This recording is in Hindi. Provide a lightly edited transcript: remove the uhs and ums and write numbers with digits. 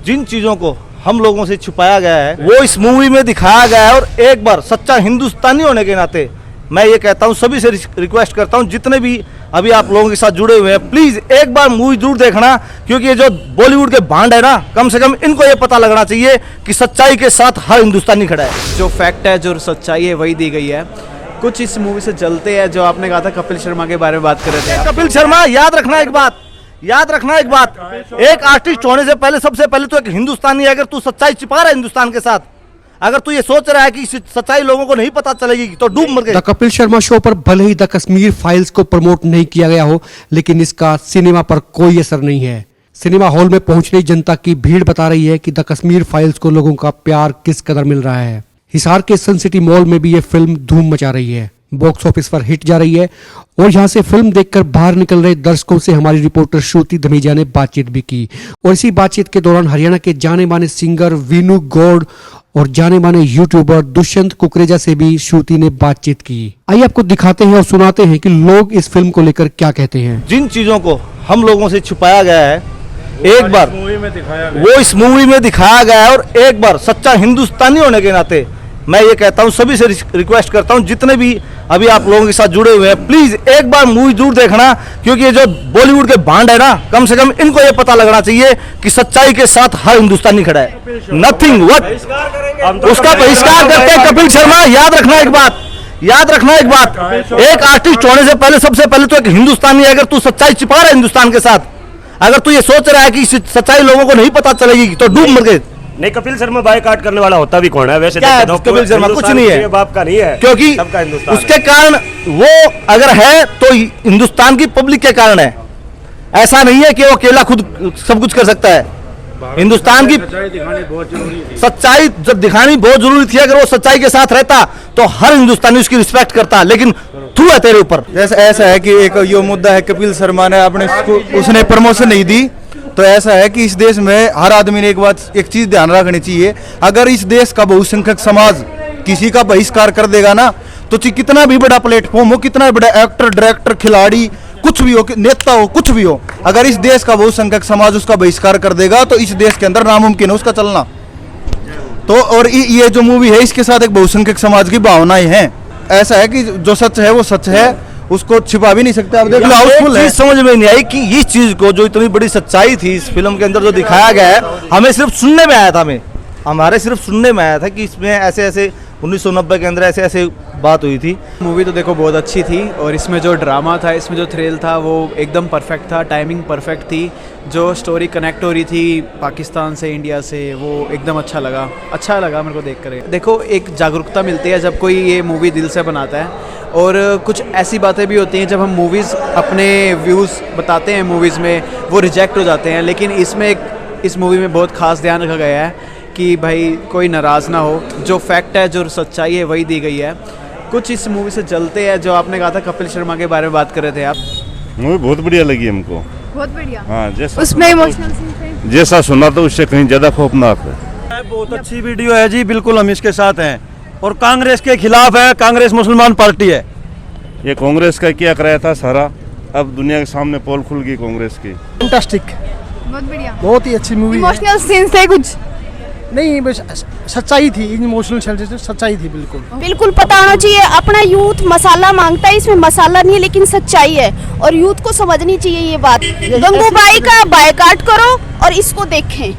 जिन चीजों को हम लोगों से छुपाया गया है वो इस मूवी में दिखाया गया है। और एक बार सच्चा हिंदुस्तानी होने के नाते मैं ये कहता हूँ, सभी से रिक्वेस्ट करता हूँ, जितने भी अभी आप लोगों के साथ जुड़े हुए हैं, प्लीज एक बार मूवी जरूर देखना, क्योंकि ये जो बॉलीवुड के भांड है ना, कम से कम इनको ये पता लगना चाहिए कि सच्चाई के साथ हर हिंदुस्तानी खड़ा है। जो फैक्ट है, जो सच्चाई है, वही दी गई है। कुछ इस मूवी से जलते हैं, जो आपने कहा था कपिल शर्मा के बारे में बात कर रहे थे। कपिल शर्मा, याद रखना एक बात, एक आर्टिस्ट होने से पहले सबसे पहले तो एक हिंदुस्तानी है। अगर तू सच्चाई छिपा रहा है हिंदुस्तान के साथ, अगर तू ये सोच रहा है कि सच्चाई लोगों को नहीं पता चलेगी तो डूब मर गए। द कपिल शर्मा शो पर भले ही द कश्मीर फाइल्स को प्रमोट नहीं किया गया हो, लेकिन इसका सिनेमा पर कोई असर नहीं है। सिनेमा हॉल में पहुंच रही जनता की भीड़ बता रही है कि द कश्मीर फाइल्स को लोगों का प्यार किस कदर मिल रहा है। हिसार के सन सिटी मॉल में भी ये फिल्म धूम मचा रही है, बॉक्स ऑफिस पर हिट जा रही है। और यहाँ से फिल्म देखकर बाहर निकल रहे दर्शकों से हमारी रिपोर्टर श्रुति धमीजा ने बातचीत भी की। और इसी बातचीत के दौरान हरियाणा के जाने माने सिंगर वीनू गौड़ और जाने माने यूट्यूबर दुष्यंत कुकरेजा से भी श्रुति ने बातचीत की। आइए आपको दिखाते हैं और सुनाते हैं कि लोग इस फिल्म को लेकर क्या कहते हैं। जिन चीजों को हम लोगों से छुपाया गया है एक बार वो इस मूवी में दिखाया गया है। और एक बार सच्चा हिंदुस्तानी होने के नाते मैं ये कहता हूँ, सभी से रिक्वेस्ट करता हूँ, जितने भी अभी आप लोगों के साथ जुड़े हुए हैं, प्लीज एक बार मूवी जरूर देखना, क्योंकि ये जो बॉलीवुड के भांड है ना, कम से कम इनको ये पता लगना चाहिए कि सच्चाई के साथ हर हिंदुस्तानी खड़ा है। नथिंग व्हाट उसका बहिष्कार करते हैं कपिल शर्मा। याद रखना एक बात, एक आर्टिस्ट होने से पहले सबसे पहले तो एक हिंदुस्तानी है। अगर तू सच्चाई छिपा रहा है हिंदुस्तान के साथ, अगर तू ये सोच रहा है कि सच्चाई लोगों को नहीं पता चलेगी तो डूब मर गए। नहीं, कपिल शर्मा बायकॉट करने वाला होता भी कौन है वैसे? क्या है कपिल शर्मा? कुछ नहीं है, बाप का नहीं है, क्योंकि सबका हिंदुस्तान उसके कारण वो अगर है तो हिंदुस्तान की पब्लिक के कारण है। ऐसा नहीं है कि वो अकेला खुद सब कुछ कर सकता है। हिंदुस्तान की सच्चाई जब दिखानी बहुत जरूरी थी, अगर वो सच्चाई के साथ रहता तो हर हिंदुस्तानी उसकी रिस्पेक्ट करता, लेकिन थ्रू है तेरे ऊपर। जैसे ऐसा है कि एक ये मुद्दा है, कपिल शर्मा ने अपने उसने प्रमोशन नहीं दी, तो ऐसा है कि इस देश में हर आदमी ने एक चीज ध्यान रखनी चाहिए। अगर इस देश का बहुसंख्यक समाज किसी का बहिष्कार कर देगा ना, तो कितना भी बड़ा प्लेटफॉर्म हो, कितना बड़ा एक्टर, डायरेक्टर, खिलाड़ी, कुछ भी हो, नेता हो, कुछ भी हो, अगर इस देश का बहुसंख्यक समाज उसका बहिष्कार कर देगा तो इस देश के अंदर नामुमकिन है उसका चलना। तो और ये जो मूवी है इसके साथ एक बहुसंख्यक समाज की भावनाएं हैं। ऐसा है कि जो सच है वो सच है, उसको छिपा भी नहीं सकते। आप देख लो, हाउसफुल है। समझ में नहीं आई कि इस चीज को, जो इतनी बड़ी सच्चाई थी इस फिल्म के अंदर जो दिखाया गया है, हमें सिर्फ सुनने में आया था, हमारे सिर्फ सुनने में आया था कि इसमें ऐसे 1990 के अंदर ऐसे बात हुई थी। मूवी तो देखो बहुत अच्छी थी, और इसमें जो ड्रामा था, इसमें जो थ्रिल था, वो एकदम परफेक्ट था। टाइमिंग परफेक्ट थी, जो स्टोरी कनेक्ट हो रही थी पाकिस्तान से, इंडिया से, वो एकदम अच्छा लगा मेरे को देख कर। देखो, एक जागरूकता मिलती है जब कोई ये मूवी दिल से बनाता है। और कुछ ऐसी बातें भी होती हैं जब हम मूवीज़ अपने व्यूज़ बताते हैं मूवीज़ में, वो रिजेक्ट हो जाते हैं। लेकिन इस मूवी में बहुत खास ध्यान रखा गया है कि भाई कोई नाराज़ ना हो। जो फैक्ट है, जो सच्चाई है, वही दी गई है। कुछ इस मूवी से जलते हैं, जो आपने कहा था कपिल शर्मा के बारे में बात कर रहे थे आप। मूवी बहुत बढ़िया लगी हमको, बहुत बढ़िया। हाँ, जैसा उसमें इमोशनल सीन थे, जैसा सुना तो उससे कहीं ज्यादा खौफनाक है। बहुत अच्छी वीडियो है जी, बिल्कुल हम इसके साथ हैं और कांग्रेस के खिलाफ है। कांग्रेस मुसलमान पार्टी है। ये कांग्रेस का क्या कराया था सारा, अब दुनिया के सामने पोल खुल गई कांग्रेस की। फैंटास्टिक, बहुत बढ़िया, बहुत ही अच्छी मूवी है। इमोशनल सीन्स थे कुछ नहीं, बस सच्चाई थी, इमोशनल सच्चाई थी। बिल्कुल पता होना चाहिए। अपना यूथ मसाला मांगता है, इसमें मसाला नहीं है लेकिन सच्चाई है, और यूथ को समझनी चाहिए ये बात। गंगूबाई का बायकॉट करो और इसको देखें।